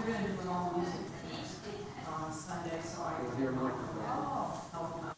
we're gonna do an all music on Sunday, so I We'll hear more from that. help them out.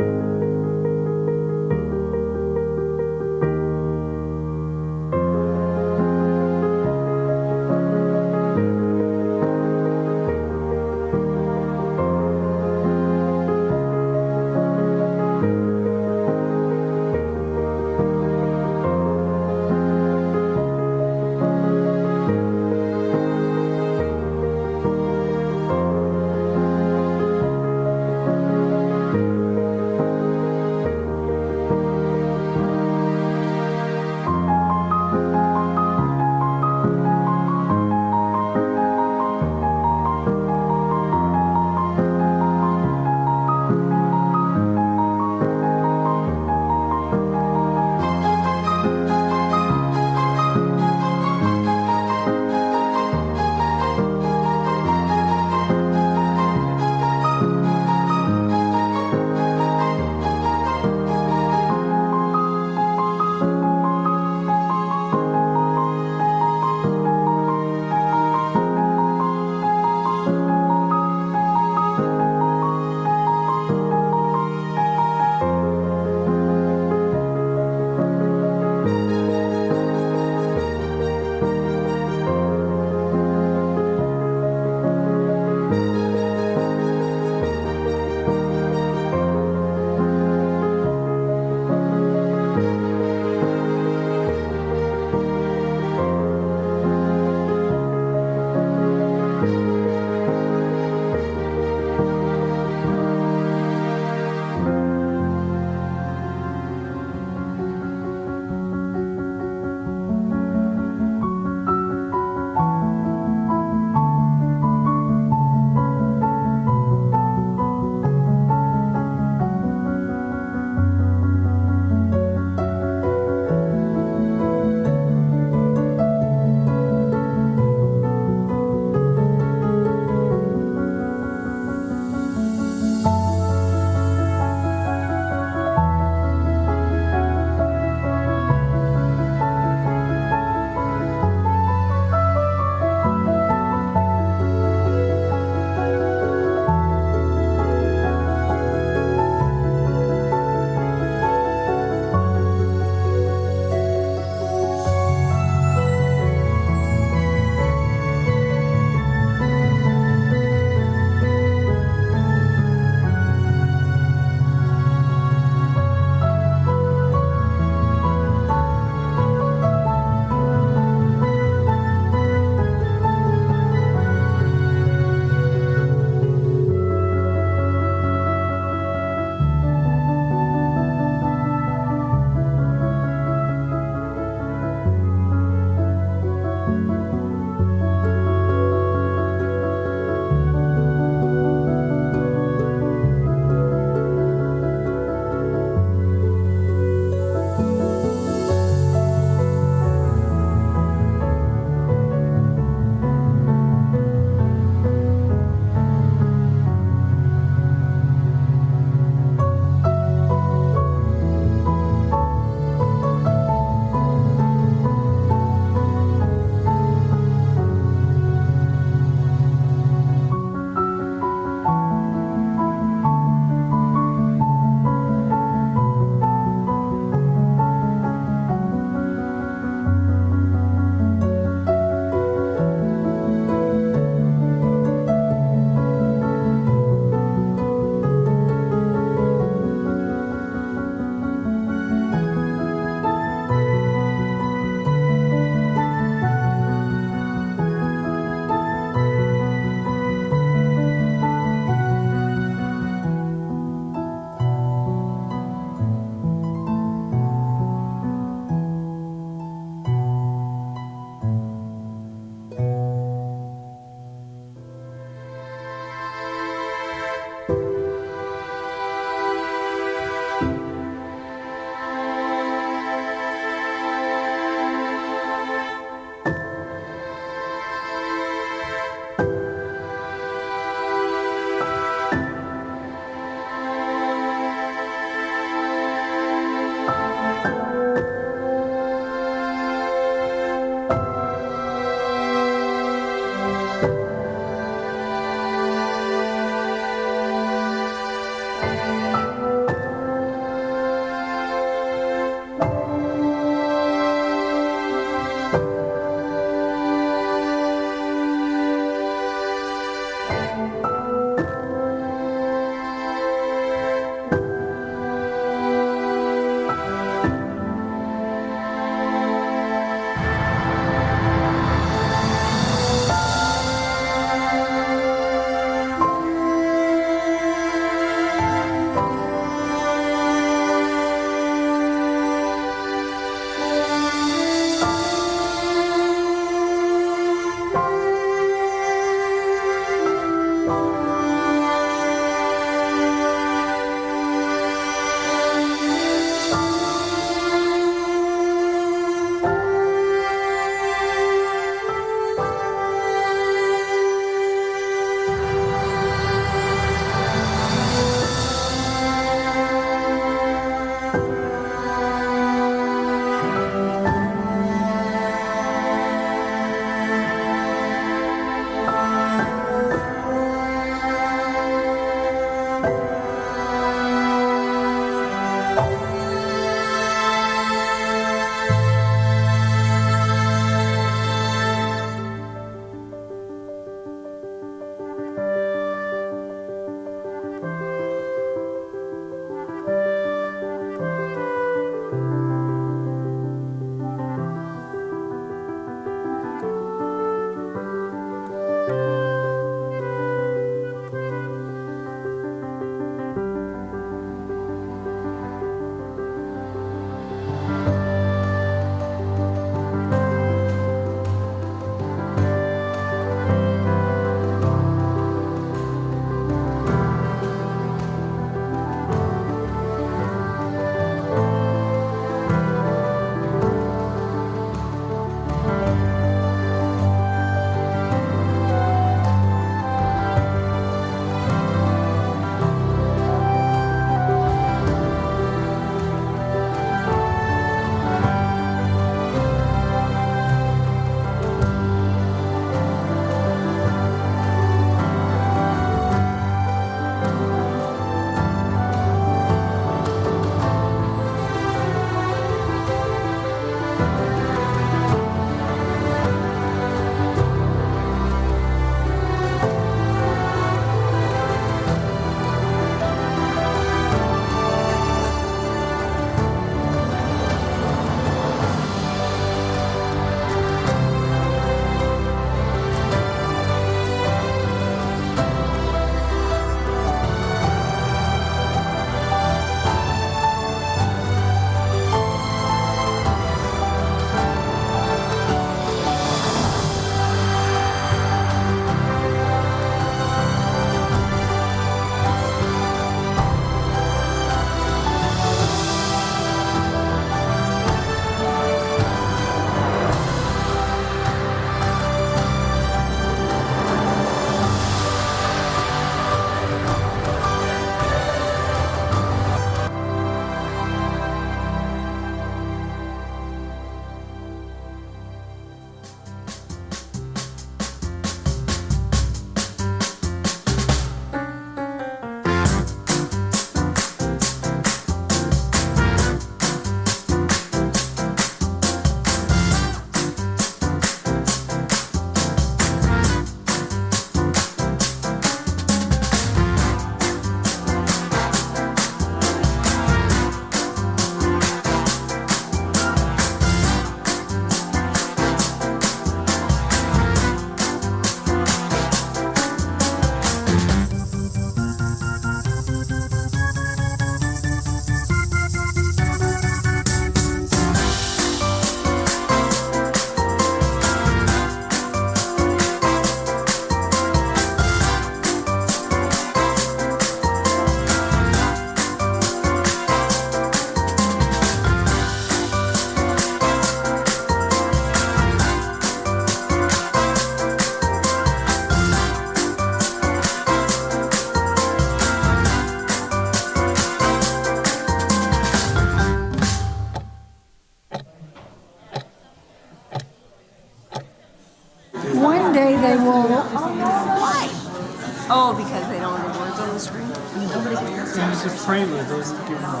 Oh, because they don't have the words on the screen? Nobody can You should frame it, those give them a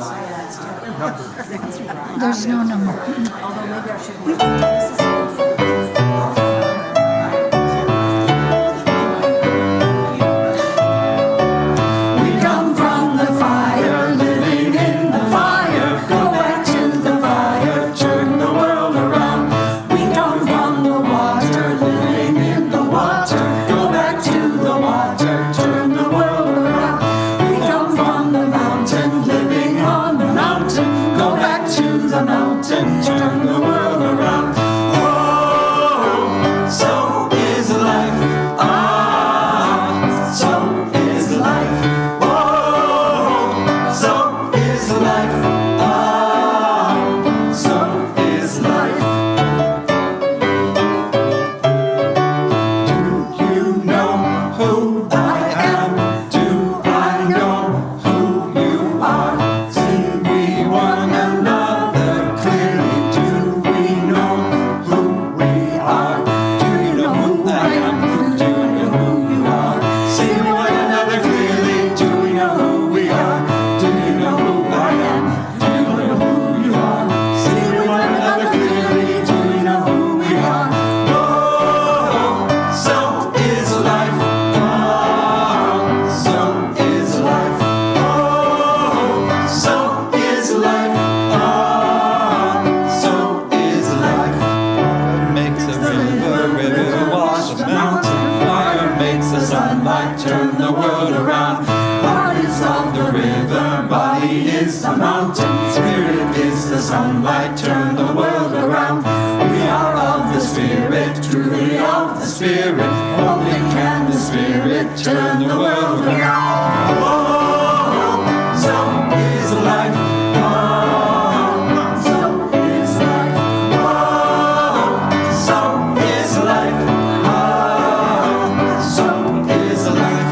number. There's no number. Although maybe I should wait. This is- We come from the fire, living in the fire. Go back to the fire, turn the world around. We come from the water, living in the water. Go back to the water, turn the world around. We come from the mountain, living on the mountain. Go back to the mountain, turn the world around. Whoa, so is life. Ah, so is life. Whoa, so is life. Ah, so is life. Do you know who I am? Do I know who you are? See we one another clearly. Do we know who we are? Do you know who I am? Do you know who you are? See we one another clearly. Do we know who we are? Do you know who I am? Do you know who you are? See we one another clearly. Do we know who we are? Whoa, so is life. Oh, so is life. Oh, so is life. Oh, so is life. Fire makes a river wash a mountain. Fire makes the sunlight turn the world around. Heart is of the river, body is the mountain, spirit is the sunlight, turn the world around. We are of the spirit, truly of the spirit, only can the spirit turn the world around. Oh, so is life. Oh, so is life. Oh, so is life. Oh, so is life.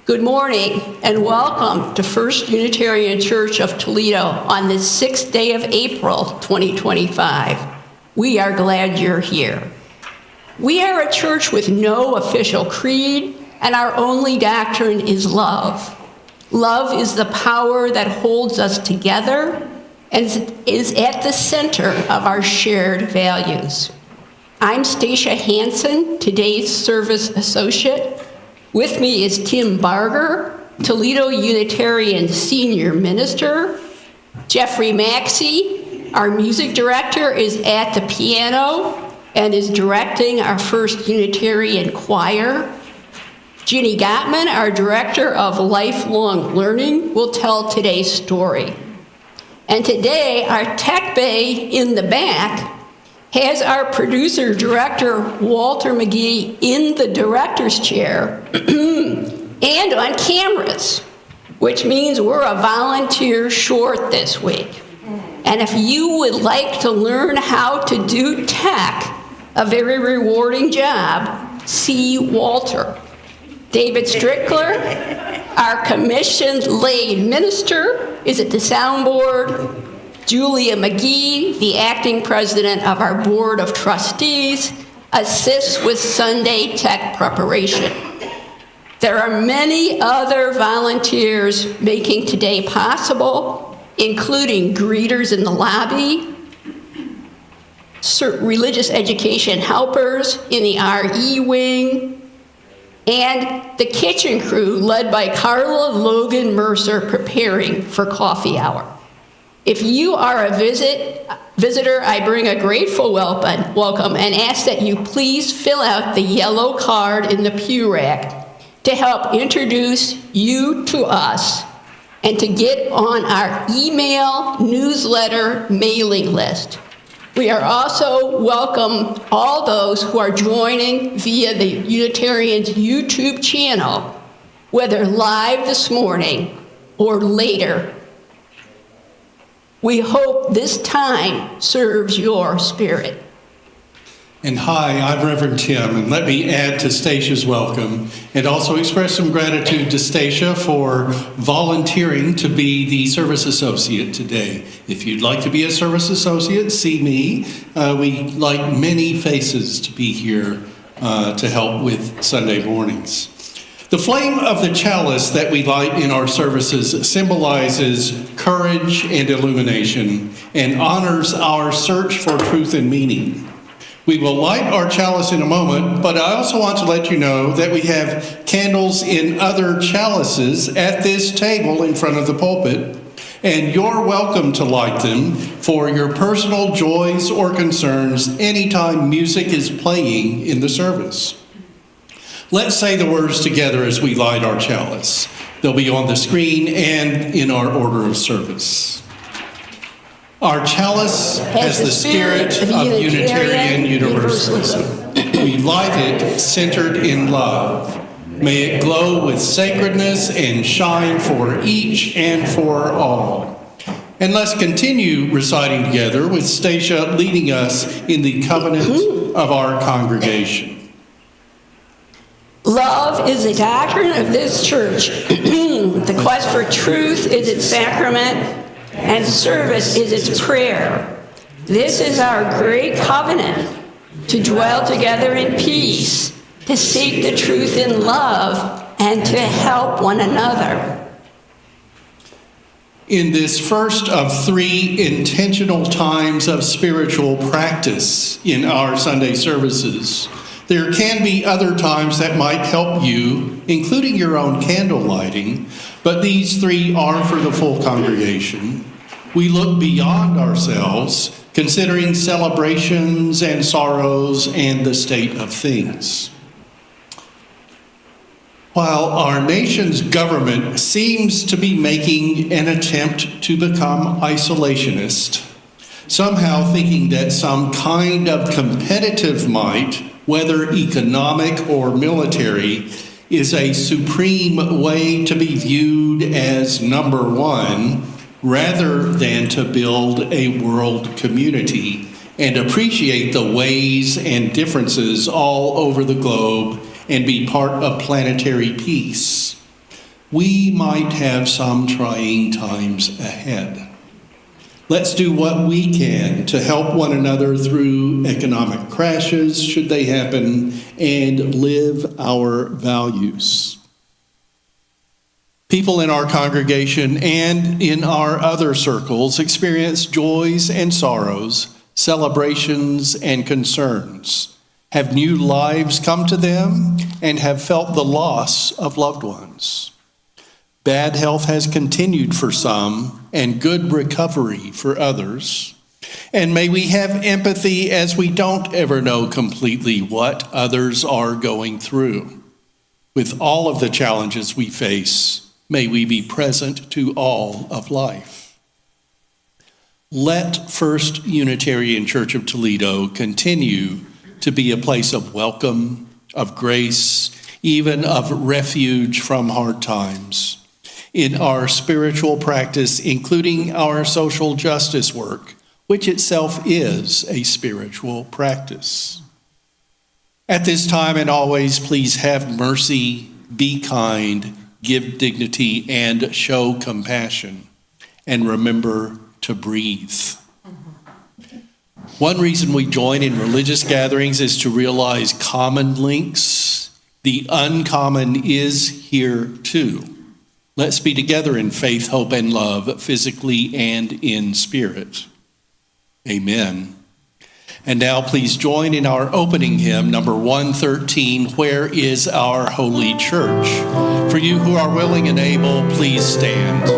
Good morning and welcome to First Unitarian Church of Toledo on this 6th day of April 2025. We are glad you're here. We are a church with no official creed, and our only doctrine is love. Love is the power that holds us together and is at the center of our shared values. I'm Stacia Hansen, today's service associate. With me is Tim Barger, Toledo Unitarian Senior Minister. Jeffrey Maxey, our music director, is at the piano and is directing our First Unitarian Choir. Ginny Gottman, our director of lifelong learning, will tell today's story. And today, our tech bay in the back has our producer director, Walter McGee, in the director's chair and on cameras, which means we're a volunteer short this week. And if you would like to learn how to do tech, a very rewarding job, see Walter. David Strickler, our commissioned lay minister, is at the soundboard. Julia McGee, the acting president of our board of trustees, assists with Sunday tech preparation. There are many other volunteers making today possible, including greeters in the lobby, religious education helpers in the RE wing, and the kitchen crew led by Carla Logan Mercer preparing for coffee hour. If you are a Visitor, I bring a grateful welcome and ask that you please fill out the yellow card in the pew rack to help introduce you to us and to get on our email newsletter mailing list. We are also welcome all those who are joining via the Unitarians YouTube channel, whether live this morning or later. We hope this time serves your spirit. And hi, I'm Reverend Tim, and let me add to Stacya's welcome and also express some gratitude to Stacya for volunteering to be the service associate today. If you'd like to be a service associate, see me. We like many faces to be here to help with Sunday mornings. The flame of the chalice that we light in our services symbolizes courage and illumination and honors our search for truth and meaning. We will light our chalice in a moment, but I also want to let you know that we have candles in other chalices at this table in front of the pulpit, and you're welcome to light them for your personal joys or concerns anytime music is playing in the service. Let's say the words together as we light our chalice. They'll be on the screen and in our order of service. Our chalice has the spirit of Unitarian Universalism. We light it centered in love. May it glow with sacredness and shine for each and for all. And let's continue reciting together with Stacya leading us in the covenant of our congregation. Love is the doctrine of this church. The quest for truth is its sacrament, and service is its prayer. This is our great covenant, to dwell together in peace, to seek the truth in love, and to help one another. In this first of 3 intentional times of spiritual practice in our Sunday services, there can be other times that might help you, including your own candle lighting, but these 3 are for the full congregation. We look beyond ourselves, considering celebrations and sorrows and the state of things. While our nation's government seems to be making an attempt to become isolationist, somehow thinking that some kind of competitive might, whether economic or military, is a supreme way to be viewed as number one, rather than to build a world community and appreciate the ways and differences all over the globe and be part of planetary peace, we might have some trying times ahead. Let's do what we can to help one another through economic crashes, should they happen, and live our values. People in our congregation and in our other circles experience joys and sorrows, celebrations and concerns, have new lives come to them, and have felt the loss of loved ones. Bad health has continued for some, and good recovery for others. And may we have empathy as we don't ever know completely what others are going through. With all of the challenges we face, may we be present to all of life. Let First Unitarian Church of Toledo continue to be a place of welcome, of grace, even of refuge from hard times. In our spiritual practice, including our social justice work, which itself is a spiritual practice. At this time and always, please have mercy, be kind, give dignity, and show compassion. And remember to breathe. One reason we join in religious gatherings is to realize common links. The uncommon is here too. Let's be together in faith, hope, and love, physically and in spirit. Amen. And now please join in our opening hymn, number 113, Where is Our Holy Church? For you who are willing and able, please stand.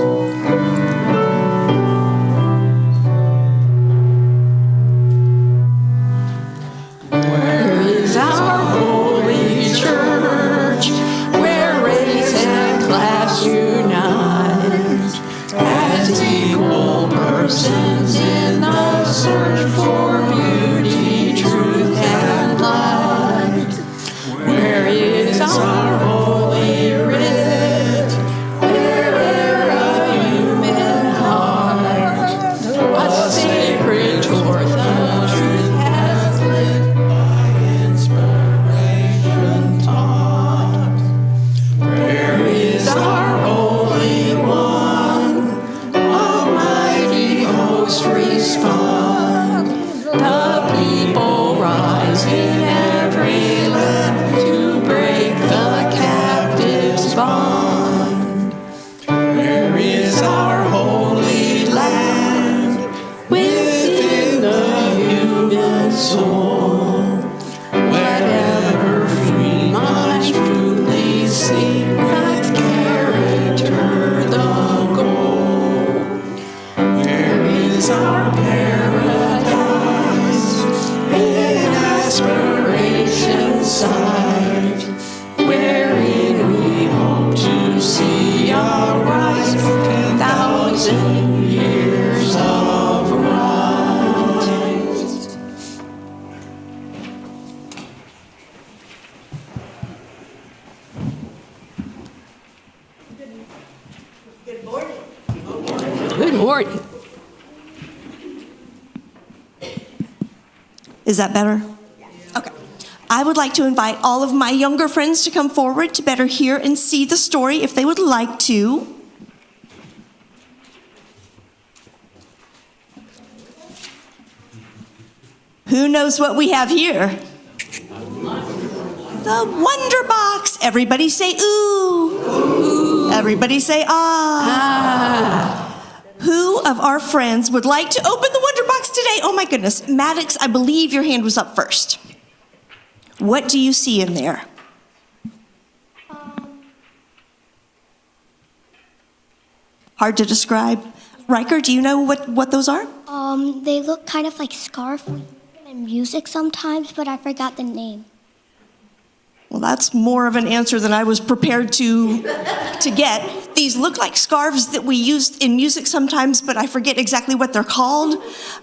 Good morning. Good morning. Is that better? Okay. I would like to invite all of my younger friends to come forward to better hear and see the story if they would like to. Who knows what we have here? The Wonder Box. Everybody say ooh. Ooh. Everybody say ah. Who of our friends would like to open the Wonder Box today? Oh my goodness. Maddox, I believe your hand was up first. What do you see in there? Hard to describe. Riker, do you know what those are? They look kind of like scarf and music sometimes, but I forgot the name. Well, that's more of an answer than I was prepared to get. These look like scarves that we use in music sometimes, but I forget exactly what they're called.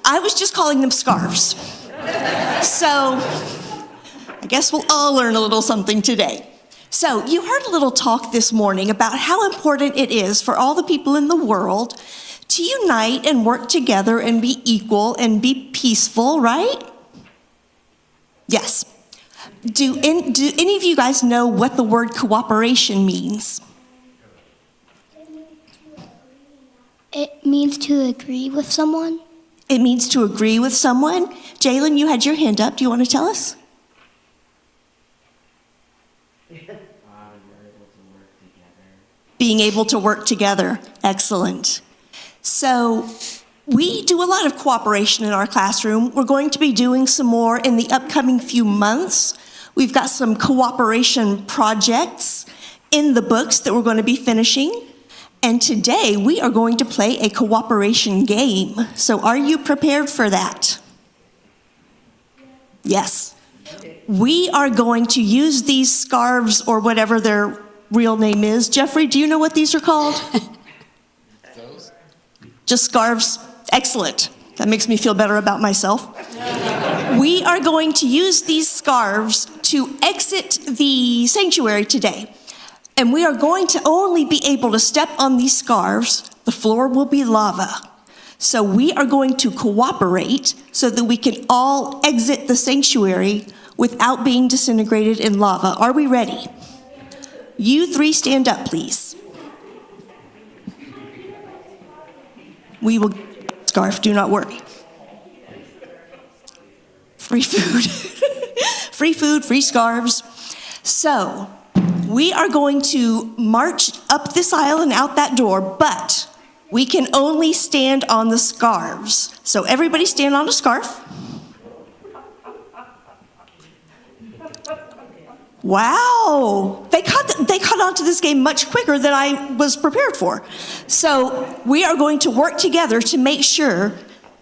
I was just calling them scarves. So I guess we'll all learn a little something today. So you heard a little talk this morning about how important it is for all the people in the world to unite and work together and be equal and be peaceful, right? Yes. Do any of you guys know what the word cooperation means? It means to agree with someone. It means to agree with someone. Jalen, you had your hand up. Do you want to tell us? Being able to work together. Excellent. So we do a lot of cooperation in our classroom. We're going to be doing some more in the upcoming few months. We've got some cooperation projects in the books that we're going to be finishing. And today we are going to play a cooperation game. So are you prepared for that? Yes. We are going to use these scarves or whatever their real name is. Jeffrey, do you know what these are called? Just scarves? Excellent. That makes me feel better about myself. We are going to use these scarves to exit the sanctuary today. And we are going to only be able to step on these scarves. The floor will be lava. So we are going to cooperate so that we can all exit the sanctuary without being disintegrated in lava. Are we ready? You three stand up, please. We will scarf, do not worry. Free food. Free food, free scarves. So we are going to march up this aisle and out that door, but we can only stand on the scarves. So everybody stand on a scarf. Wow, they caught on to this game much quicker than I was prepared for. So we are going to work together to make sure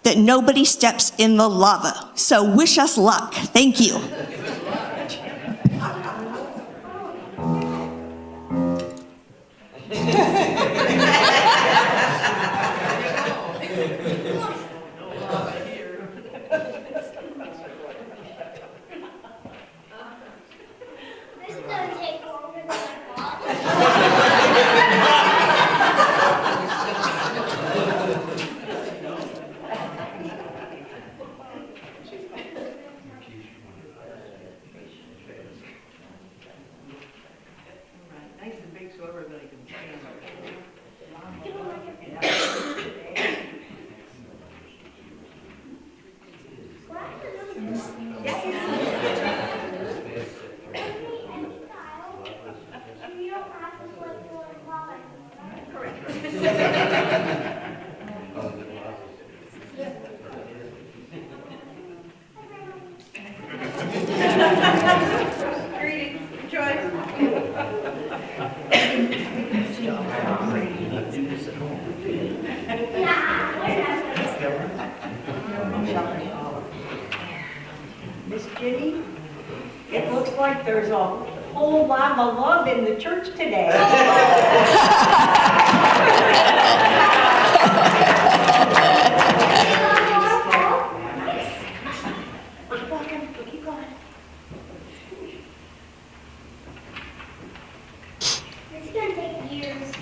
that nobody steps in the lava. So wish us luck. Thank you. Miss Jenny, it looks like there's a whole lot of love in the church today. Keep going. It's gonna take years.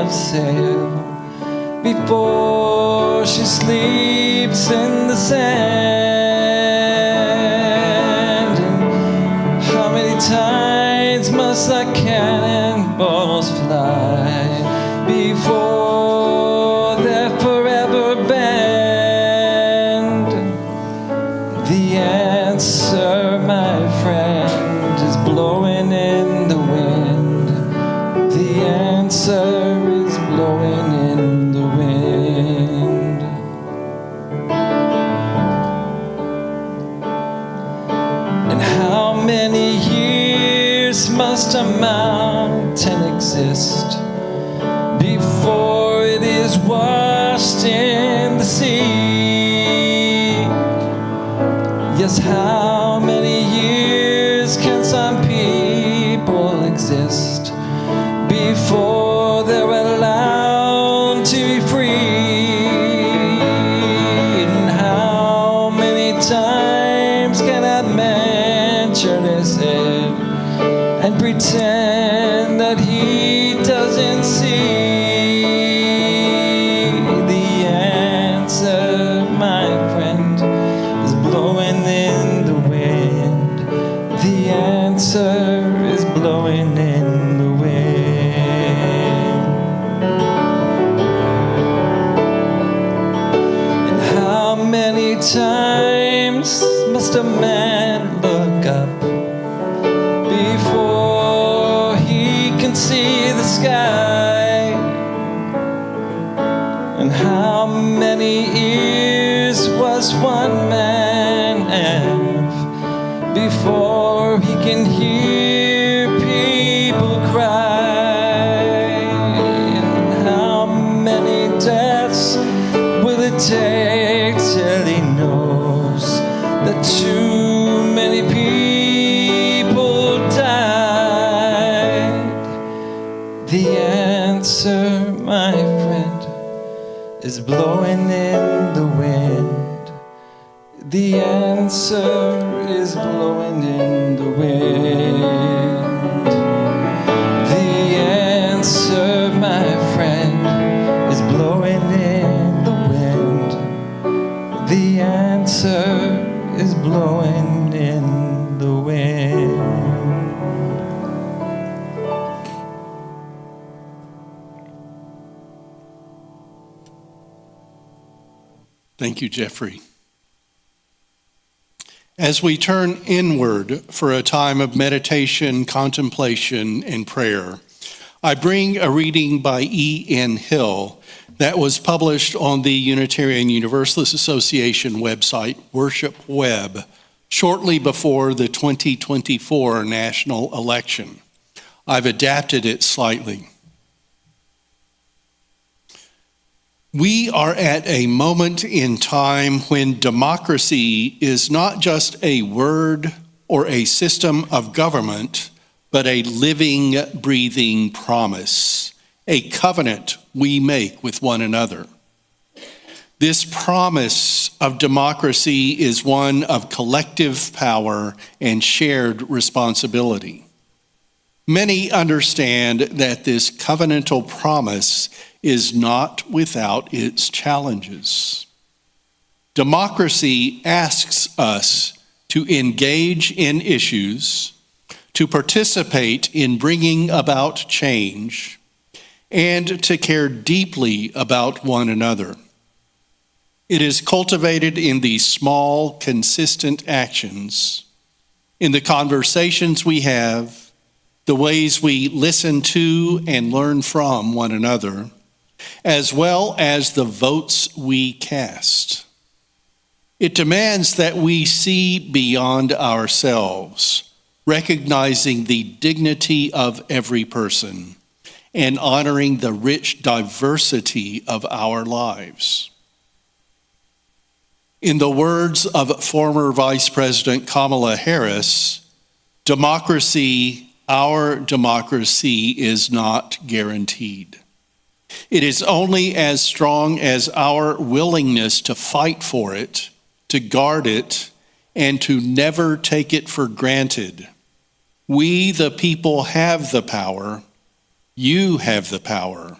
of sail before she sleeps in the sand. And how many times must the cannonballs fly before they're forever banned? The answer, my friend, is blowing in the wind. The answer is blowing in the wind. And how many years must a mountain exist before it is washed in the sea? Yes, how many years can some people exist before they're allowed to be free? And how many times can a man turn his head and pretend that he doesn't see? The answer, my friend, is blowing in the wind. The answer is blowing in the wind. And how many times must a man look up before he can see the sky? And how many ears was one man have before he can hear people cry? And how many deaths will it take till he knows that too many people died? The answer, my friend, is blowing in the wind. The answer is blowing in the wind. The answer, my friend, is blowing in the wind. The answer is blowing in the wind. Thank you, Jeffrey. As we turn inward for a time of meditation, contemplation, and prayer, I bring a reading by E.N. Hill that was published on the Unitarian Universalists Association website, Worship Web, shortly before the 2024 national election. I've adapted it slightly. We are at a moment in time when democracy is not just a word or a system of government, but a living, breathing promise, a covenant we make with one another. This promise of democracy is one of collective power and shared responsibility. Many understand that this covenantal promise is not without its challenges. Democracy asks us to engage in issues, to participate in bringing about change, and to care deeply about one another. It is cultivated in these small, consistent actions, in the conversations we have, the ways we listen to and learn from one another, as well as the votes we cast. It demands that we see beyond ourselves, recognizing the dignity of every person and honoring the rich diversity of our lives. In the words of former Vice President Kamala Harris, democracy, our democracy, is not guaranteed. It is only as strong as our willingness to fight for it, to guard it, and to never take it for granted. We, the people, have the power. You have the power.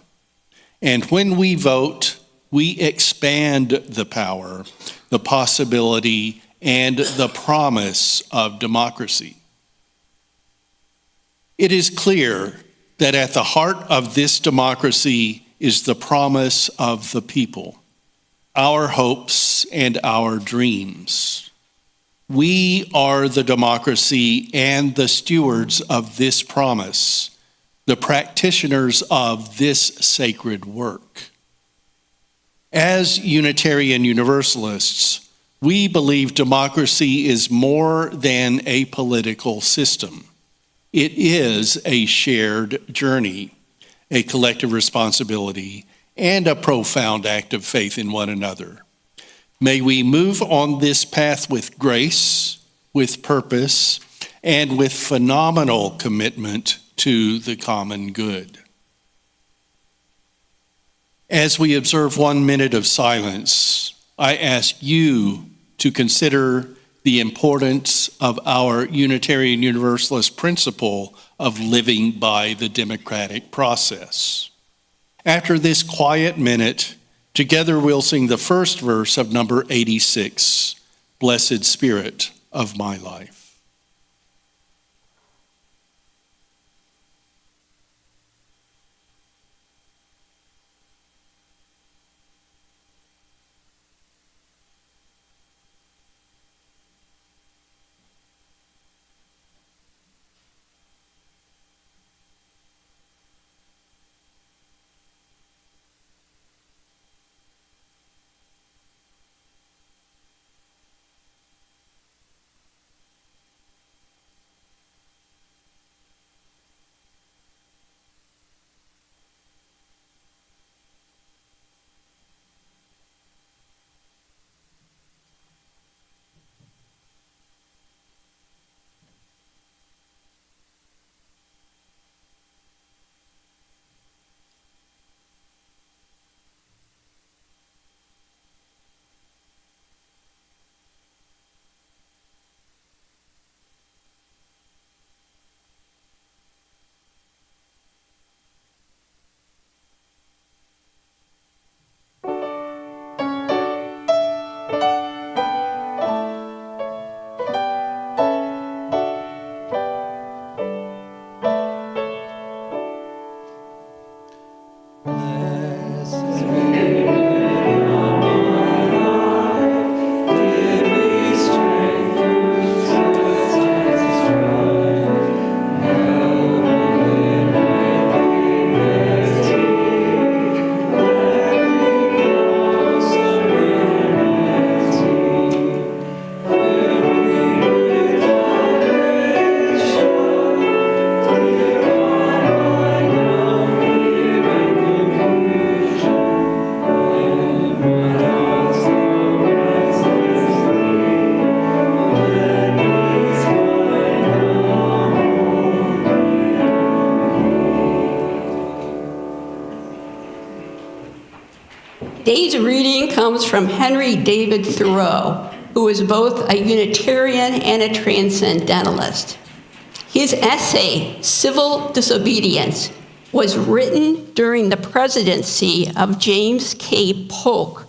And when we vote, we expand the power, the possibility, and the promise of democracy. It is clear that at the heart of this democracy is the promise of the people, our hopes and our dreams. We are the democracy and the stewards of this promise, the practitioners of this sacred work. As Unitarian Universalists, we believe democracy is more than a political system. It is a shared journey, a collective responsibility, and a profound act of faith in one another. May we move on this path with grace, with purpose, and with phenomenal commitment to the common good. As we observe 1 minute of silence, I ask you to consider the importance of our Unitarian Universalist principle of living by the democratic process. After this quiet minute, together we'll sing the first verse of number 86, Blessed Spirit of My Life. Today's reading comes from Henry David Thoreau, who was both a Unitarian and a Transcendentalist. His essay, Civil Disobedience, was written during the presidency of James K. Polk,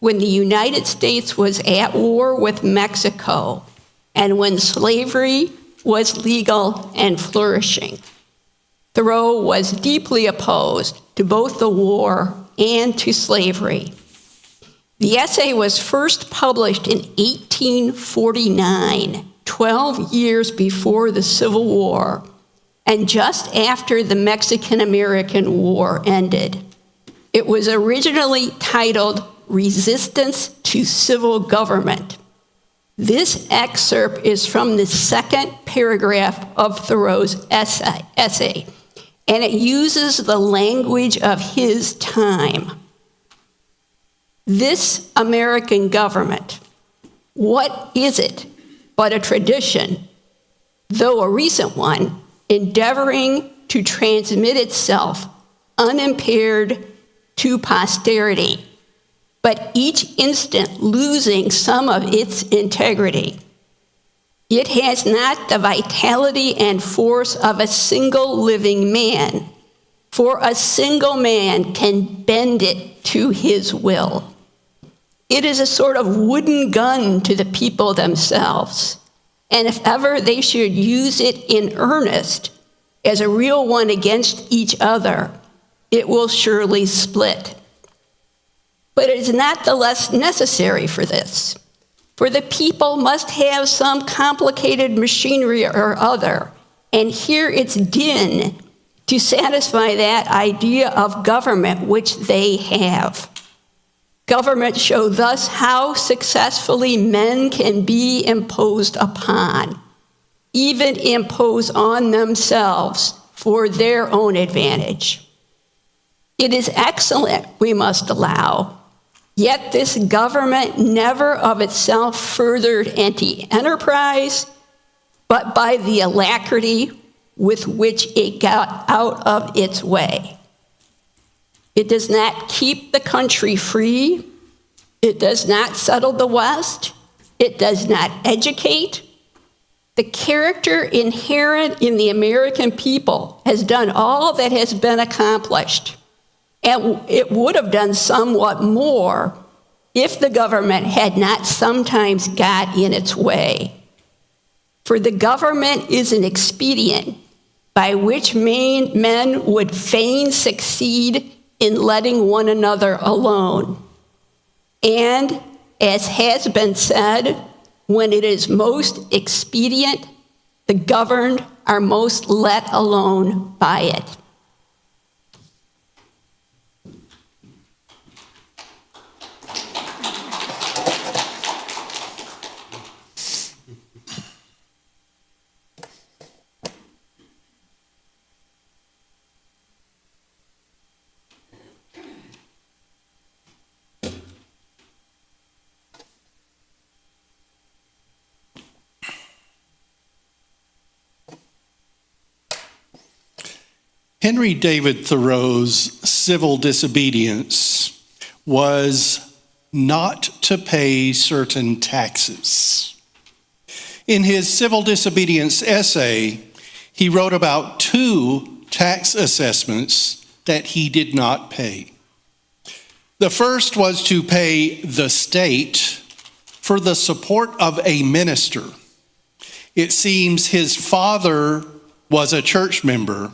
when the United States was at war with Mexico and when slavery was legal and flourishing. Thoreau was deeply opposed to both the war and to slavery. The essay was first published in 1849, 12 years before the Civil War, and just after the Mexican-American War ended. It was originally titled Resistance to Civil Government. This excerpt is from the second paragraph of Thoreau's essay, and it uses the language of his time. This American government, what is it but a tradition, though a recent one, endeavoring to transmit itself unimpaired to posterity, but each instant losing some of its integrity. It has not the vitality and force of a single living man, for a single man can bend it to his will. It is a sort of wooden gun to the people themselves, and if ever they should use it in earnest, as a real one against each other, it will surely split. But it is not the less necessary for this, for the people must have some complicated machinery or other, and hear its din to satisfy that idea of government which they have. Government show thus how successfully men can be imposed upon, even impose on themselves for their own advantage. It is excellent, we must allow, yet this government never of itself furthered anti-enterprise, but by the alacrity with which it got out of its way. It does not keep the country free. It does not settle the West. It does not educate. The character inherent in the American people has done all that has been accomplished, and it would have done somewhat more if the government had not sometimes got in its way. For the government is an expedient by which men would fain succeed in letting one another alone. And, as has been said, when it is most expedient, the governed are most let alone by it. Henry David Thoreau's civil disobedience was not to pay certain taxes. In his civil disobedience essay, he wrote about 2 tax assessments that he did not pay. The first was to pay the state for the support of a minister. It seems his father was a church member,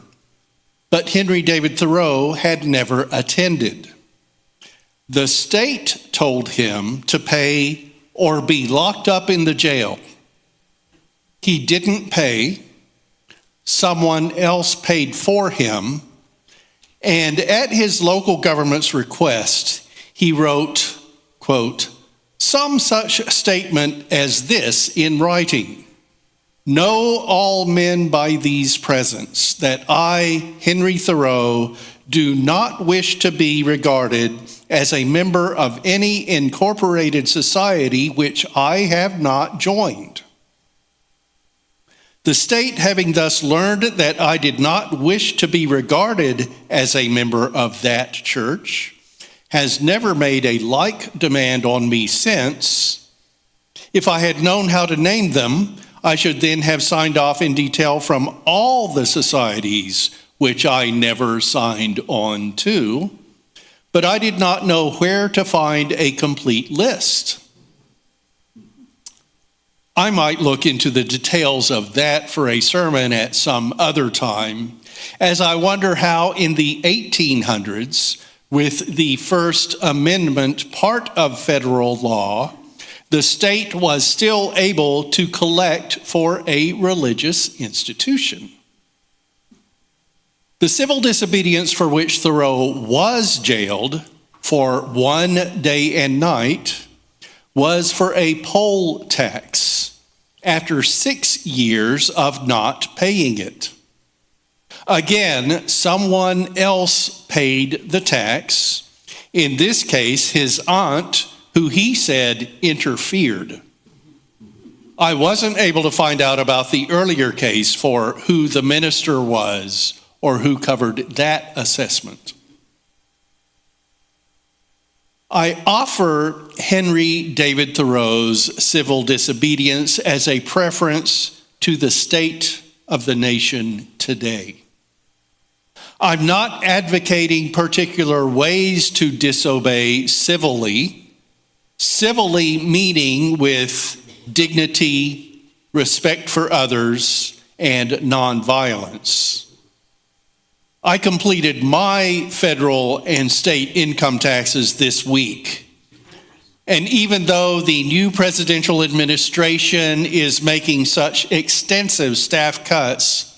but Henry David Thoreau had never attended. The state told him to pay or be locked up in the jail. He didn't pay. Someone else paid for him. And at his local government's request, he wrote, quote, some such statement as this in writing. Know all men by these presents that I, Henry Thoreau, do not wish to be regarded as a member of any incorporated society which I have not joined. The state, having thus learned that I did not wish to be regarded as a member of that church, has never made a like demand on me since. If I had known how to name them, I should then have signed off in detail from all the societies which I never signed on to, but I did not know where to find a complete list. I might look into the details of that for a sermon at some other time, as I wonder how in the 1800s, with the First Amendment part of federal law, the state was still able to collect for a religious institution. The civil disobedience for which Thoreau was jailed for 1 day and night was for a poll tax after 6 years of not paying it. Again, someone else paid the tax, in this case his aunt, who he said interfered. I wasn't able to find out about the earlier case for who the minister was or who covered that assessment. I offer Henry David Thoreau's civil disobedience as a preference to the state of the nation today. I'm not advocating particular ways to disobey civilly, civilly meaning with dignity, respect for others, and nonviolence. I completed my federal and state income taxes this week. And even though the new presidential administration is making such extensive staff cuts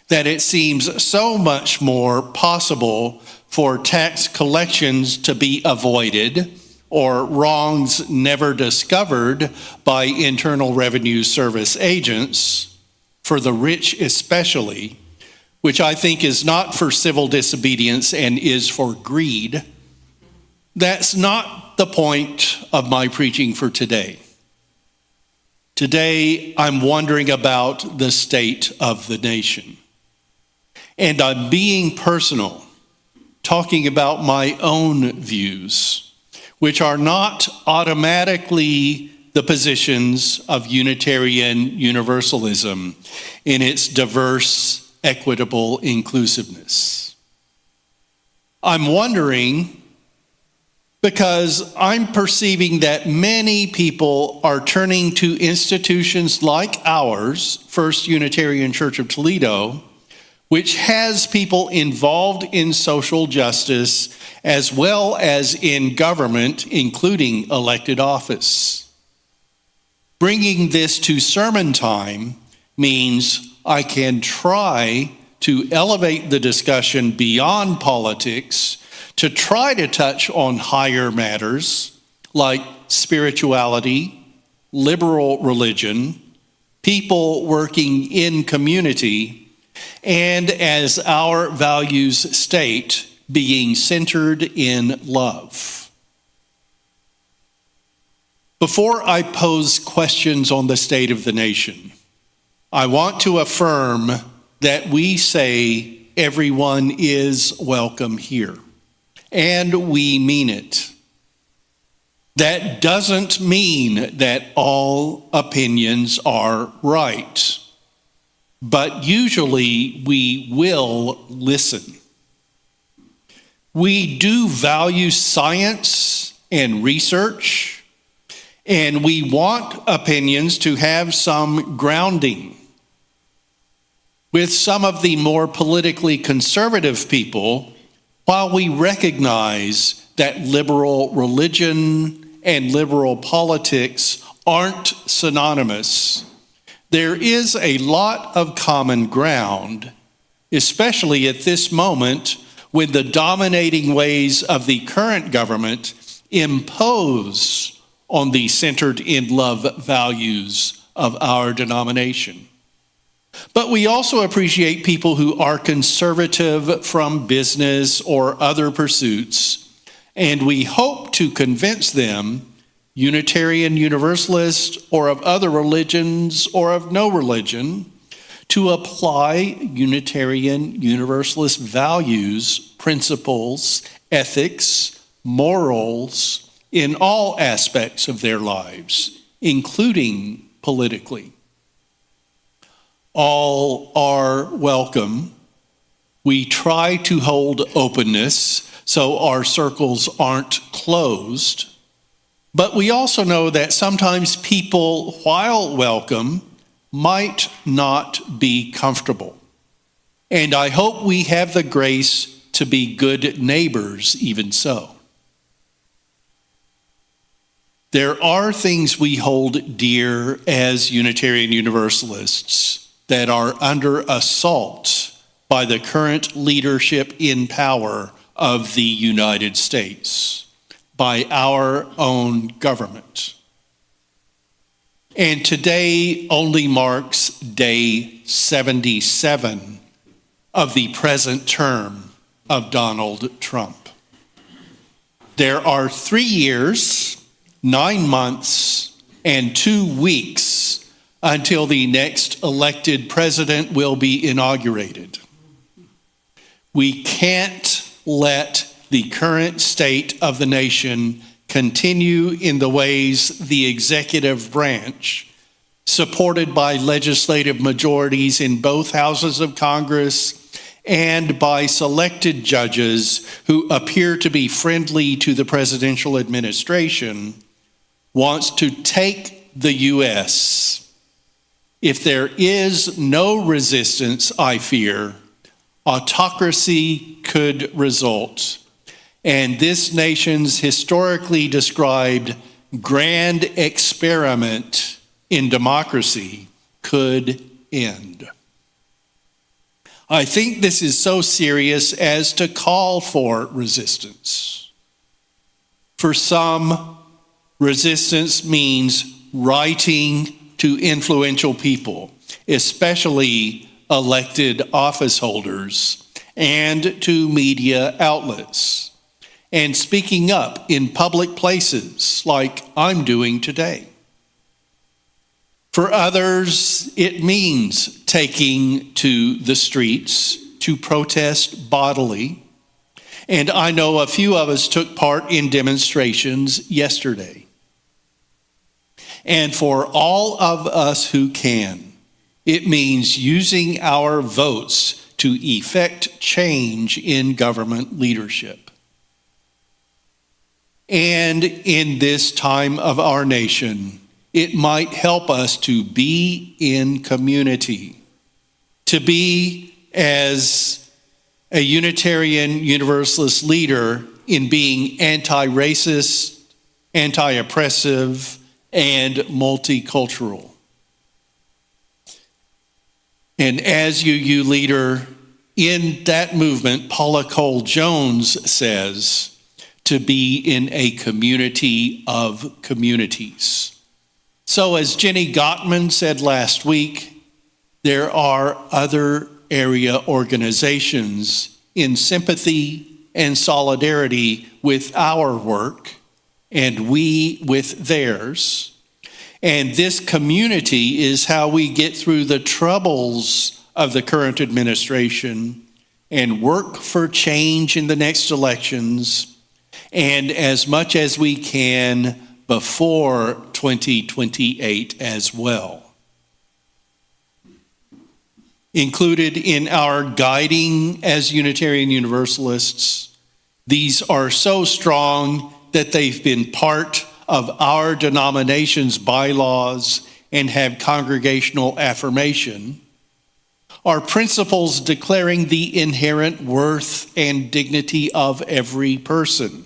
that it seems so much more possible for tax collections to be avoided or wrongs never discovered by Internal Revenue Service agents, for the rich especially, which I think is not for civil disobedience and is for greed, that's not the point of my preaching for today. Today, I'm wondering about the state of the nation. And I'm being personal, talking about my own views, which are not automatically the positions of Unitarian Universalism in its diverse, equitable inclusiveness. I'm wondering because I'm perceiving that many people are turning to institutions like ours, First Unitarian Church of Toledo, which has people involved in social justice as well as in government, including elected office. Bringing this to sermon time means I can try to elevate the discussion beyond politics to try to touch on higher matters like spirituality, liberal religion, people working in community, and as our values state, being centered in love. Before I pose questions on the state of the nation, I want to affirm that we say everyone is welcome here, and we mean it. That doesn't mean that all opinions are right, but usually we will listen. We do value science and research, and we want opinions to have some grounding. With some of the more politically conservative people, while we recognize that liberal religion and liberal politics aren't synonymous, there is a lot of common ground, especially at this moment when the dominating ways of the current government impose on the centered in love values of our denomination. But we also appreciate people who are conservative from business or other pursuits, and we hope to convince them, Unitarian Universalists or of other religions or of no religion, to apply Unitarian Universalist values, principles, ethics, morals in all aspects of their lives, including politically. All are welcome. We try to hold openness so our circles aren't closed. But we also know that sometimes people, while welcome, might not be comfortable. And I hope we have the grace to be good neighbors even so. There are things we hold dear as Unitarian Universalists that are under assault by the current leadership in power of the United States, by our own government. And today only marks day 77 of the present term of Donald Trump. There are 3 years, 9 months, and 2 weeks until the next elected president will be inaugurated. We can't let the current state of the nation continue in the ways the executive branch, supported by legislative majorities in both houses of Congress and by selected judges who appear to be friendly to the presidential administration, wants to take the U.S. If there is no resistance, I fear, autocracy could result, and this nation's historically described grand experiment in democracy could end. I think this is so serious as to call for resistance. For some, resistance means writing to influential people, especially elected office holders, and to media outlets, and speaking up in public places like I'm doing today. For others, it means taking to the streets to protest bodily, and I know a few of us took part in demonstrations yesterday. And for all of us who can, it means using our votes to effect change in government leadership. And in this time of our nation, it might help us to be in community, to be, as a Unitarian Universalist leader, in being anti-racist, anti-oppressive, and multicultural. And as UU leader in that movement, Paula Cole-Jones says, to be in a community of communities. So as Jenny Gottman said last week, there are other area organizations in sympathy and solidarity with our work, and we with theirs. And this community is how we get through the troubles of the current administration and work for change in the next elections, and as much as we can before 2028 as well. Included in our guiding as Unitarian Universalists, these are so strong that they've been part of our denomination's bylaws and have congregational affirmation, are principles declaring the inherent worth and dignity of every person.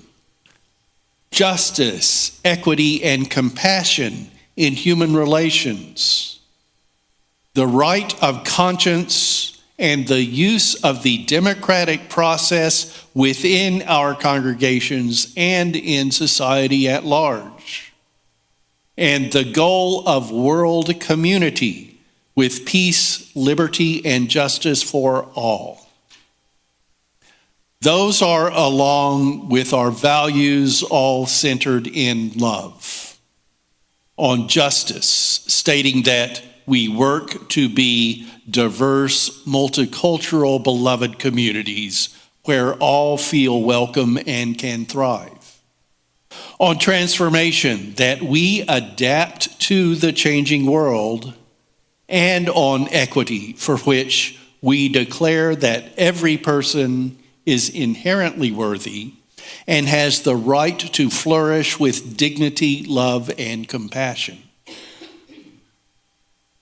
Justice, equity, and compassion in human relations. The right of conscience and the use of the democratic process within our congregations and in society at large. And the goal of world community with peace, liberty, and justice for all. Those are along with our values all centered in love. On justice, stating that we work to be diverse, multicultural, beloved communities where all feel welcome and can thrive. On transformation, that we adapt to the changing world. And on equity, for which we declare that every person is inherently worthy and has the right to flourish with dignity, love, and compassion.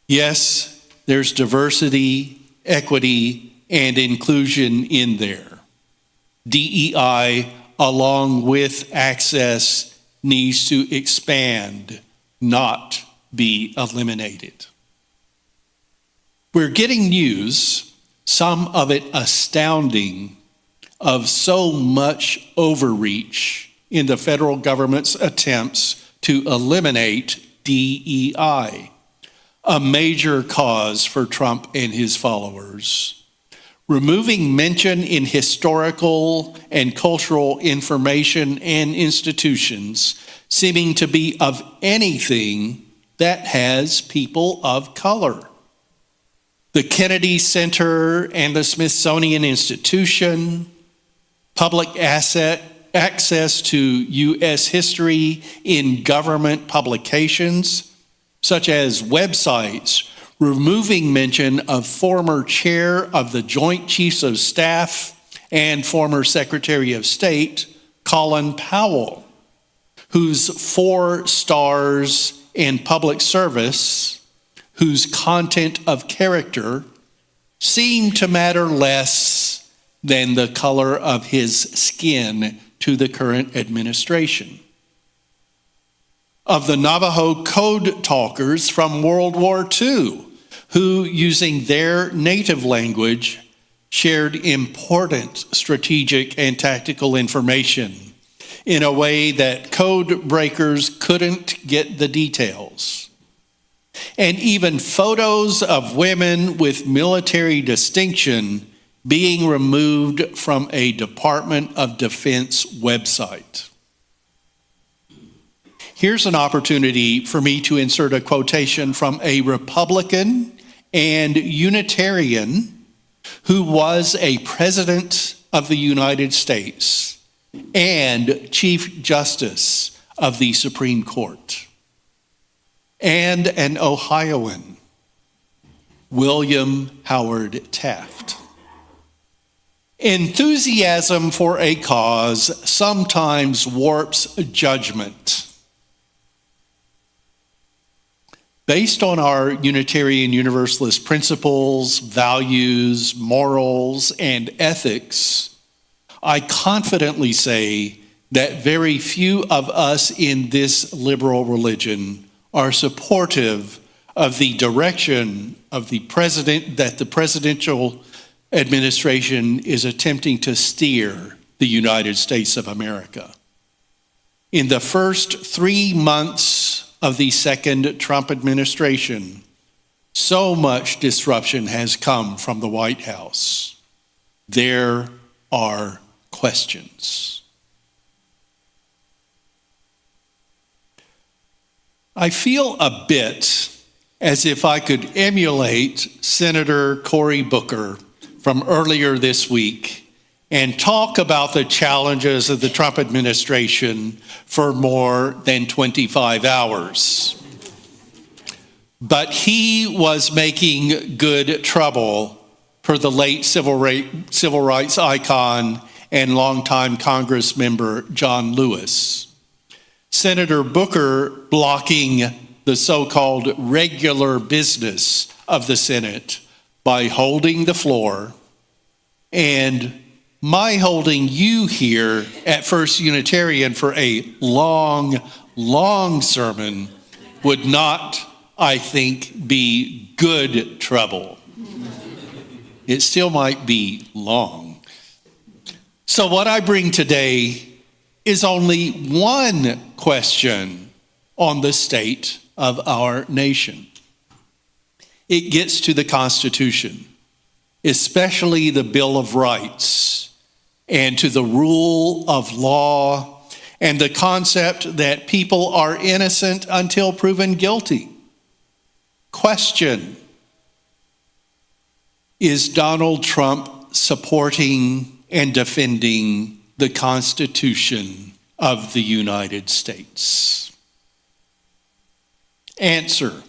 Yes, there's diversity, equity, and inclusion in there. DEI, along with access, needs to expand, not be eliminated. We're getting news, some of it astounding, of so much overreach in the federal government's attempts to eliminate DEI, a major cause for Trump and his followers. Removing mention in historical and cultural information and institutions seeming to be of anything that has people of color. The Kennedy Center and the Smithsonian Institution, public access to U.S. history in government publications, such as websites removing mention of former chair of the Joint Chiefs of Staff and former Secretary of State, Colin Powell, whose 4 stars in public service, whose content of character seemed to matter less than the color of his skin to the current administration. Of the Navajo code talkers from World War II, who, using their native language, shared important strategic and tactical information in a way that code breakers couldn't get the details. And even photos of women with military distinction being removed from a Department of Defense website. Here's an opportunity for me to insert a quotation from a Republican and Unitarian who was a president of the United States and Chief Justice of the Supreme Court, and an Ohioan, William Howard Taft. Enthusiasm for a cause sometimes warps judgment. Based on our Unitarian Universalist principles, values, morals, and ethics, I confidently say that very few of us in this liberal religion are supportive of the direction of the president that the presidential administration is attempting to steer the United States of America. In the first 3 months of the second Trump administration, so much disruption has come from the White House. There are questions. I feel a bit as if I could emulate Senator Cory Booker from earlier this week and talk about the challenges of the Trump administration for more than 25 hours. But he was making good trouble per the late civil rights icon and longtime Congress member John Lewis. Senator Booker blocking the so-called regular business of the Senate by holding the floor, and my holding you here at First Unitarian for a long, long sermon would not, I think, be good trouble. It still might be long. So what I bring today is only one question on the state of our nation. It gets to the Constitution, especially the Bill of Rights, and to the rule of law, and the concept that people are innocent until proven guilty. Question: is Donald Trump supporting and defending the Constitution of the United States? Answer: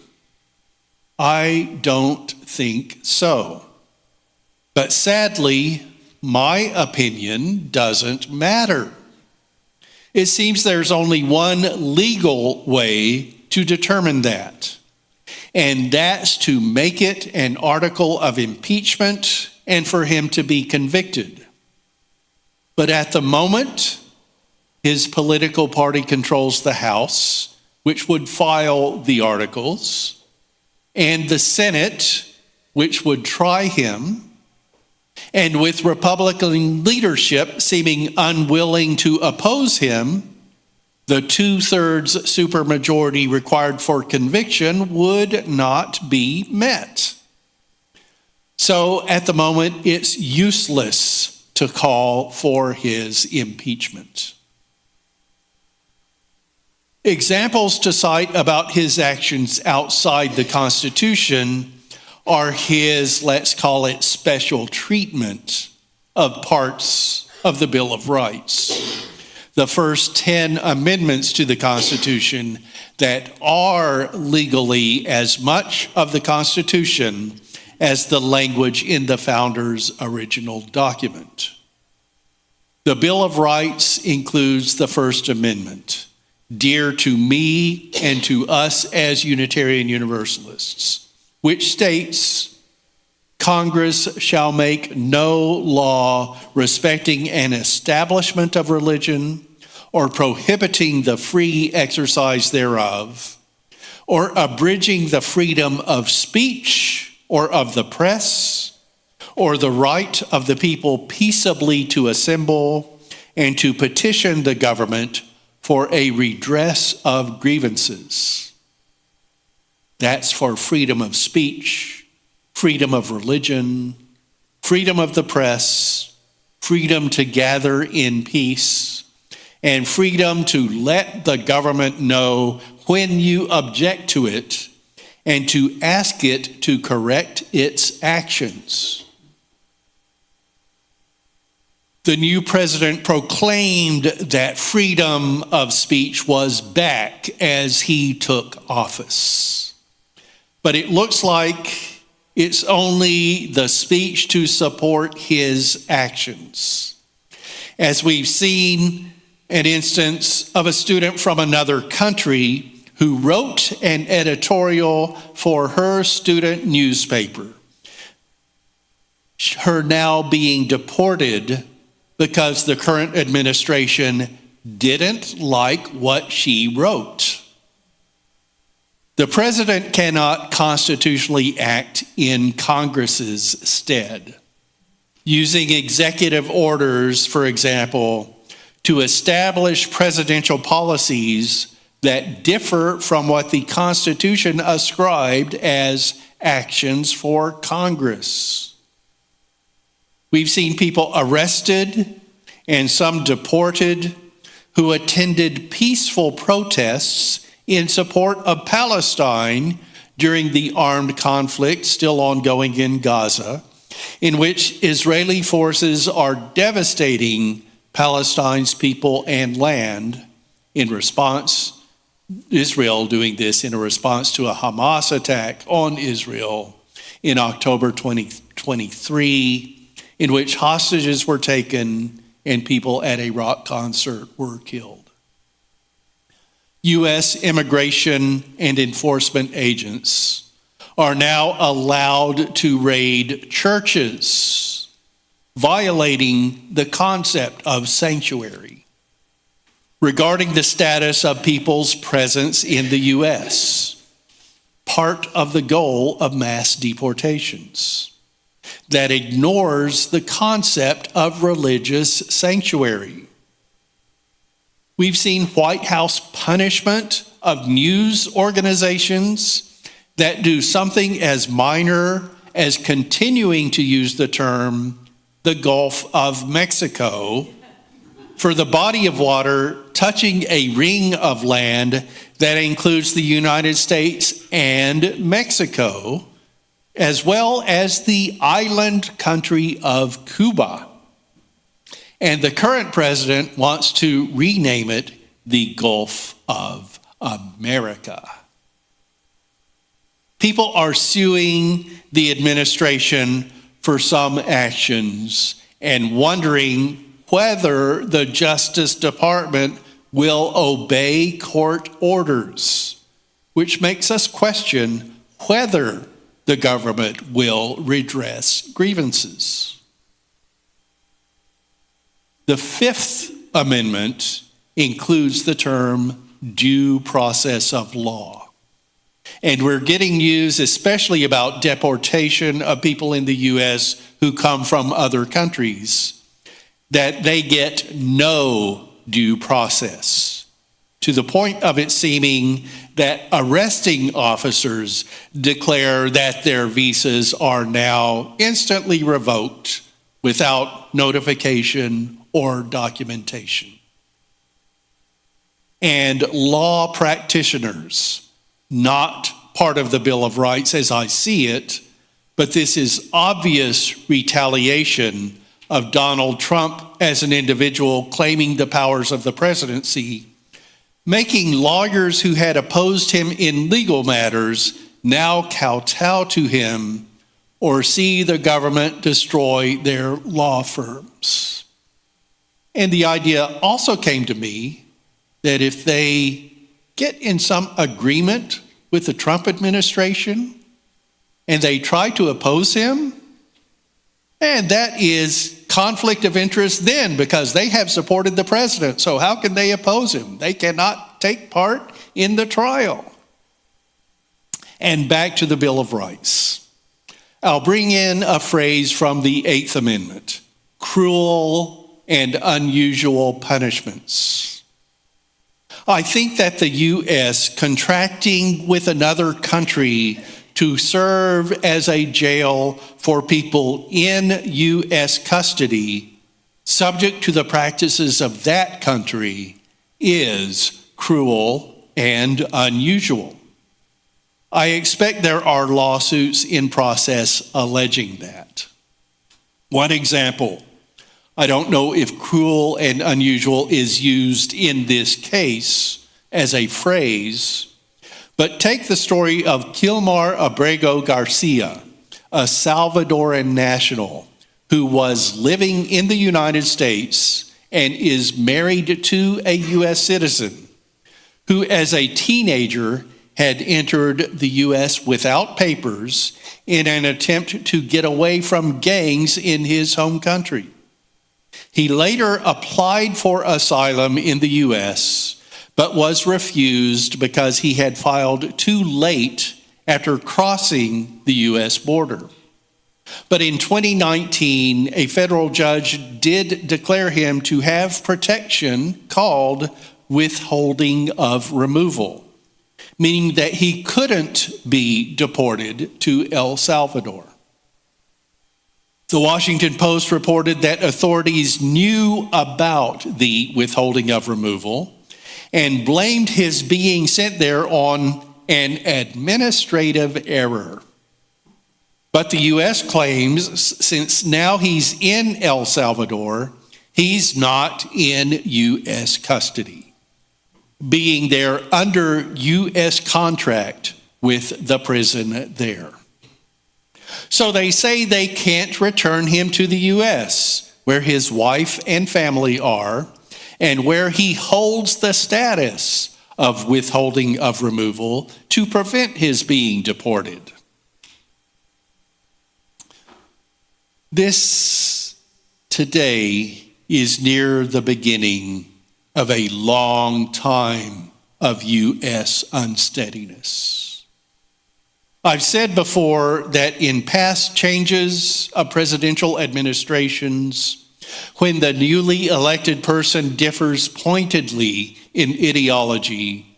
I don't think so. But sadly, my opinion doesn't matter. It seems there's only one legal way to determine that, and that's to make it an article of impeachment and for him to be convicted. But at the moment, his political party controls the House, which would file the articles, and the Senate, which would try him. And with Republican leadership seeming unwilling to oppose him, the 2/3 supermajority required for conviction would not be met. So at the moment, it's useless to call for his impeachment. Examples to cite about his actions outside the Constitution are his, let's call it, special treatment of parts of the Bill of Rights. the first 10 amendments to the Constitution that are legally as much of the Constitution as the language in the founders' original document. The Bill of Rights includes the First Amendment, dear to me and to us as Unitarian Universalists, which states, Congress shall make no law respecting an establishment of religion or prohibiting the free exercise thereof, or abridging the freedom of speech or of the press, or the right of the people peaceably to assemble and to petition the government for a redress of grievances. That's for freedom of speech, freedom of religion, freedom of the press, freedom to gather in peace, and freedom to let the government know when you object to it and to ask it to correct its actions. The new president proclaimed that freedom of speech was back as he took office. But it looks like it's only the speech to support his actions. As we've seen an instance of a student from another country who wrote an editorial for her student newspaper, her now being deported because the current administration didn't like what she wrote. The president cannot constitutionally act in Congress's stead, using executive orders, for example, to establish presidential policies that differ from what the Constitution ascribed as actions for Congress. We've seen people arrested and some deported who attended peaceful protests in support of Palestine during the armed conflict still ongoing in Gaza, in which Israeli forces are devastating Palestine's people and land in response, Israel doing this in a response to a Hamas attack on Israel in October 2023, in which hostages were taken and people at a rock concert were killed. U.S. immigration and enforcement agents are now allowed to raid churches, violating the concept of sanctuary. Regarding the status of people's presence in the U.S., part of the goal of mass deportations that ignores the concept of religious sanctuary. We've seen White House punishment of news organizations that do something as minor as continuing to use the term the Gulf of Mexico for the body of water touching a ring of land that includes the United States and Mexico, as well as the island country of Cuba. And the current president wants to rename it the Gulf of America. People are suing the administration for some actions and wondering whether the Justice Department will obey court orders, which makes us question whether the government will redress grievances. The Fifth Amendment includes the term due process of law. And we're getting news, especially about deportation of people in the U.S. who come from other countries, that they get no due process, to the point of it seeming that arresting officers declare that their visas are now instantly revoked without notification or documentation. And law practitioners, not part of the Bill of Rights as I see it, but this is obvious retaliation of Donald Trump as an individual claiming the powers of the presidency, making lawyers who had opposed him in legal matters now kowtow to him or see the government destroy their law firms. And the idea also came to me that if they get in some agreement with the Trump administration and they try to oppose him, and that is conflict of interest then, because they have supported the president. So how can they oppose him? They cannot take part in the trial. And back to the Bill of Rights. I'll bring in a phrase from the Eighth Amendment: cruel and unusual punishments. I think that the U.S. contracting with another country to serve as a jail for people in U.S. custody, subject to the practices of that country, is cruel and unusual. I expect there are lawsuits in process alleging that. One example, I don't know if cruel and unusual is used in this case as a phrase, but take the story of Kilmar Abrego Garcia, a Salvadoran national who was living in the United States and is married to a U.S. citizen, who as a teenager had entered the U.S. without papers in an attempt to get away from gangs in his home country. He later applied for asylum in the U.S., but was refused because he had filed too late after crossing the U.S. border. But in 2019, a federal judge did declare him to have protection called withholding of removal, meaning that he couldn't be deported to El Salvador. The Washington Post reported that authorities knew about the withholding of removal and blamed his being sent there on an administrative error. But the U.S. claims since now he's in El Salvador, he's not in U.S. custody, being there under U.S. contract with the prison there. So they say they can't return him to the U.S., where his wife and family are, and where he holds the status of withholding of removal to prevent his being deported. This today is near the beginning of a long time of U.S. unsteadiness. I've said before that in past changes of presidential administrations, when the newly elected person differs pointedly in ideology,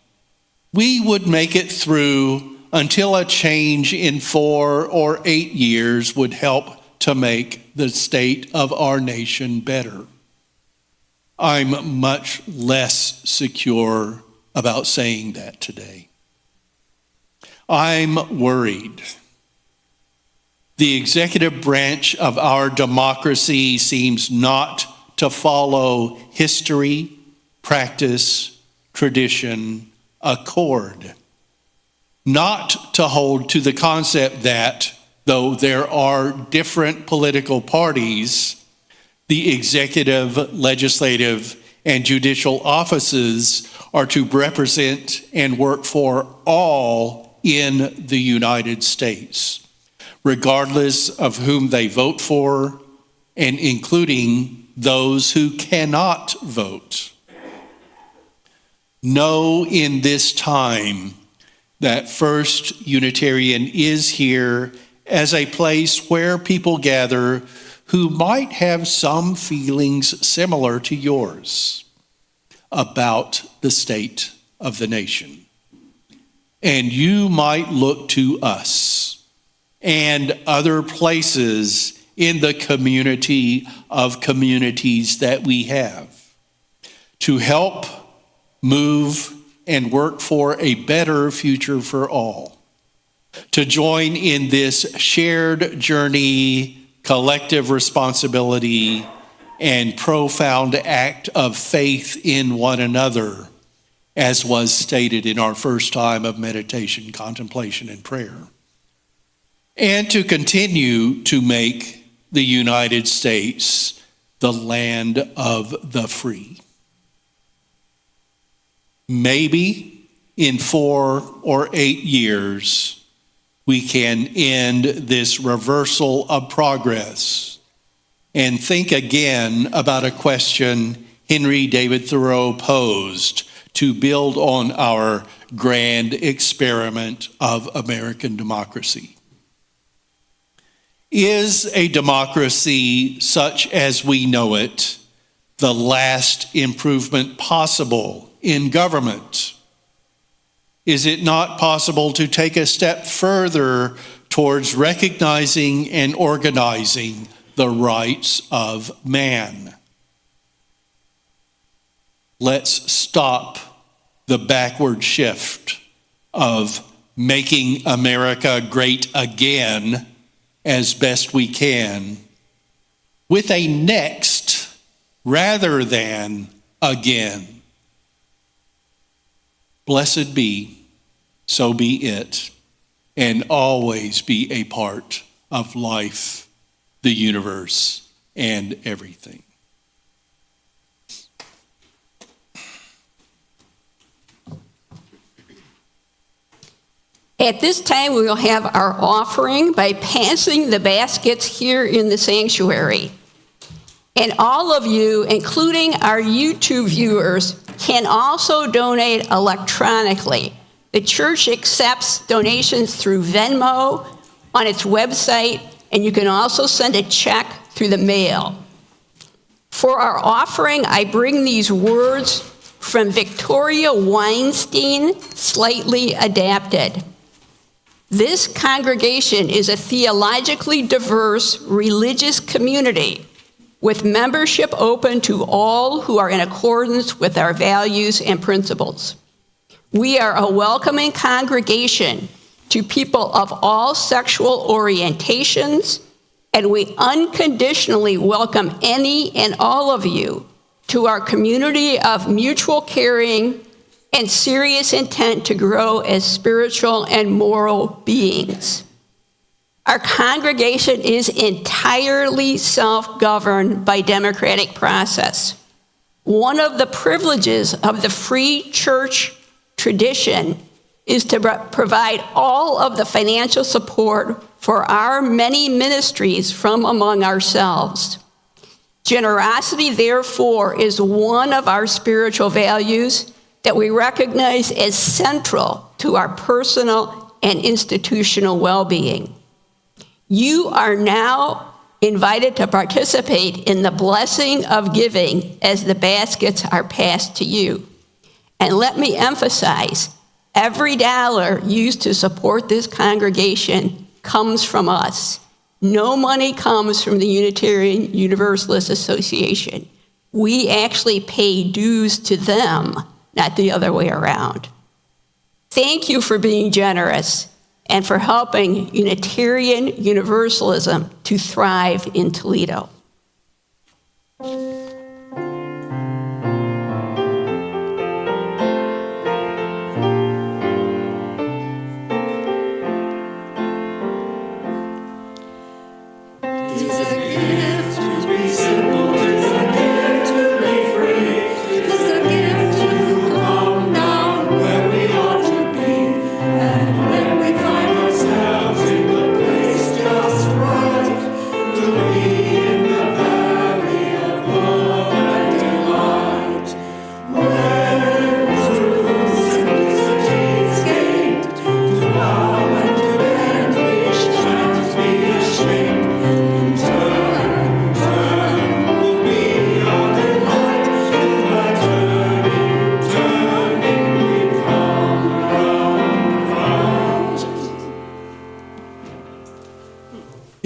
we would make it through until a change in 4 or 8 years would help to make the state of our nation better. I'm much less secure about saying that today. I'm worried. The executive branch of our democracy seems not to follow history, practice, tradition, accord. Not to hold to the concept that, though there are different political parties, the executive, legislative, and judicial offices are to represent and work for all in the United States, regardless of whom they vote for, and including those who cannot vote. Know in this time that First Unitarian is here as a place where people gather who might have some feelings similar to yours about the state of the nation. And you might look to us and other places in the community of communities that we have to help move and work for a better future for all, to join in this shared journey, collective responsibility, and profound act of faith in one another, as was stated in our first time of meditation, contemplation, and prayer. And to continue to make the United States the land of the free. Maybe in 4 or 8 years, we can end this reversal of progress and think again about a question Henry David Thoreau posed to build on our grand experiment of American democracy. Is a democracy such as we know it the last improvement possible in government? Is it not possible to take a step further towards recognizing and organizing the rights of man? Let's stop the backward shift of making America great again as best we can, with a next rather than again. Blessed be, so be it, and always be a part of life, the universe, and everything. At this time, we will have our offering by passing the baskets here in the sanctuary. And all of you, including our YouTube viewers, can also donate electronically. The church accepts donations through Venmo on its website, and you can also send a check through the mail. For our offering, I bring these words from Victoria Weinstein, slightly adapted. This congregation is a theologically diverse religious community with membership open to all who are in accordance with our values and principles. We are a welcoming congregation to people of all sexual orientations, and we unconditionally welcome any and all of you to our community of mutual caring and serious intent to grow as spiritual and moral beings. Our congregation is entirely self-governed by democratic process. One of the privileges of the free church tradition is to provide all of the financial support for our many ministries from among ourselves. Generosity, therefore, is one of our spiritual values that we recognize as central to our personal and institutional well-being. You are now invited to participate in the blessing of giving as the baskets are passed to you. And let me emphasize, every dollar used to support this congregation comes from us. No money comes from the Unitarian Universalist Association. We actually pay dues to them, not the other way around. Thank you for being generous and for helping Unitarian Universalism to thrive in Toledo.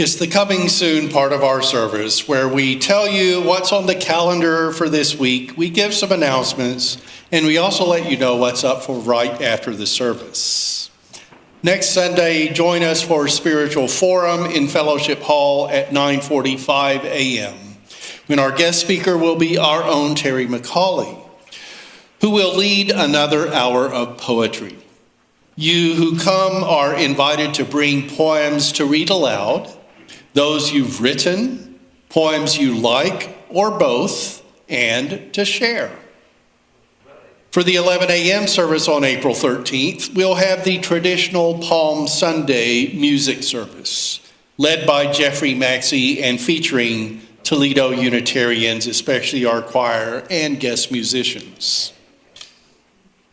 It's the coming soon part of our service where we tell you what's on the calendar for this week. We give some announcements, and we also let you know what's up for right after the service. Next Sunday, join us for Spiritual Forum in Fellowship Hall at 9:45 a.m. And our guest speaker will be our own Terry McCauley, who will lead another hour of poetry. You who come are invited to bring poems to read aloud, those you've written, poems you like, or both, and to share. For the 11 a.m. service on April 13th, we'll have the traditional Palm Sunday music service, led by Jeffrey Maxey and featuring Toledo Unitarians, especially our choir and guest musicians.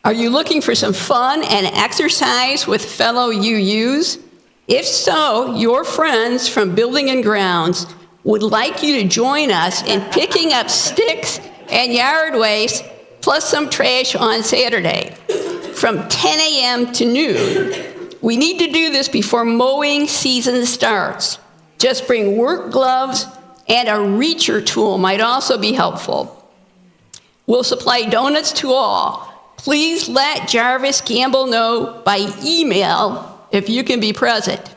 Are you looking for some fun and exercise with fellow UUs? If so, your friends from Building and Grounds would like you to join us in picking up sticks and yard waste, plus some trash on Saturday from 10 a.m. to noon. We need to do this before mowing season starts. Just bring work gloves, and a reacher tool might also be helpful. We'll supply donuts to all. Please let Jarvis Gamble know by email if you can be present.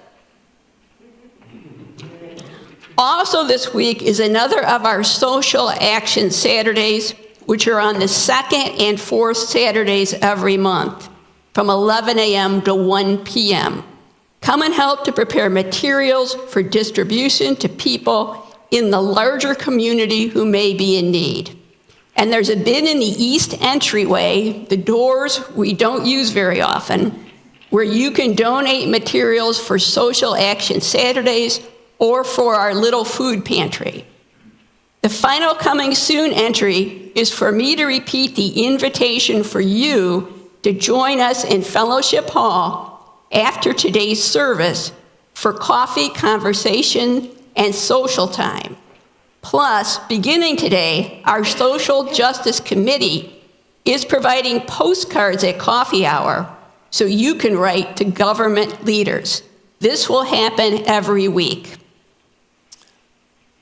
Also this week is another of our social action Saturdays, which are on the second and fourth Saturdays every month, from 11 a.m. to 1 p.m. Come and help to prepare materials for distribution to people in the larger community who may be in need. And there's a bin in the east entryway, the doors we don't use very often, where you can donate materials for Social Action Saturdays or for our little food pantry. The final coming soon entry is for me to repeat the invitation for you to join us in Fellowship Hall after today's service for coffee, conversation, and social time. Plus, beginning today, our Social Justice Committee is providing postcards at coffee hour so you can write to government leaders. This will happen every week.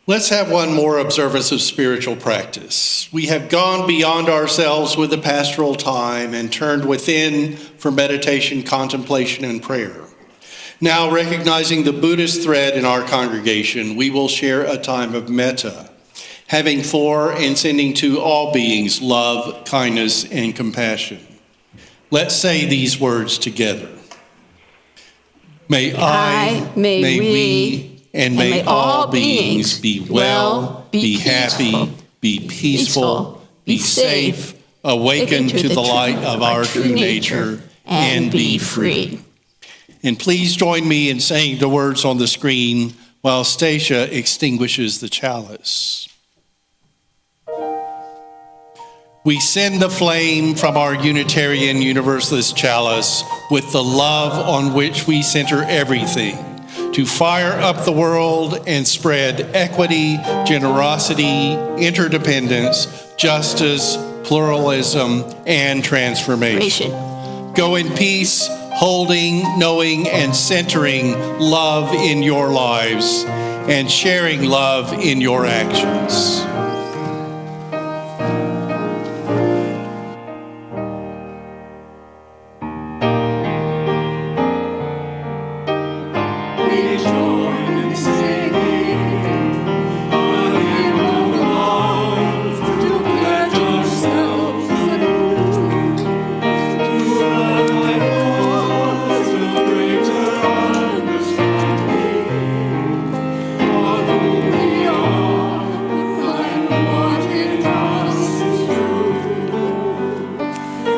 Let's have one more observance of spiritual practice. We have gone beyond ourselves with the pastoral time and turned within for meditation, contemplation, and prayer. Now, recognizing the Buddhist thread in our congregation, we will share a time of metta, having for and sending to all beings love, kindness, and compassion. Let's say these words together. May I, may we, and may all beings be well, be happy, be peaceful, be safe, awaken to the light of our true nature, and be free. And please join me in saying the words on the screen while Stacia extinguishes the chalice. We send the flame from our Unitarian Universalist chalice with the love on which we center everything, to fire up the world and spread equity, generosity, interdependence, justice, pluralism, and transformation. Go in peace, holding, knowing, and centering love in your lives and sharing love in your actions.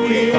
We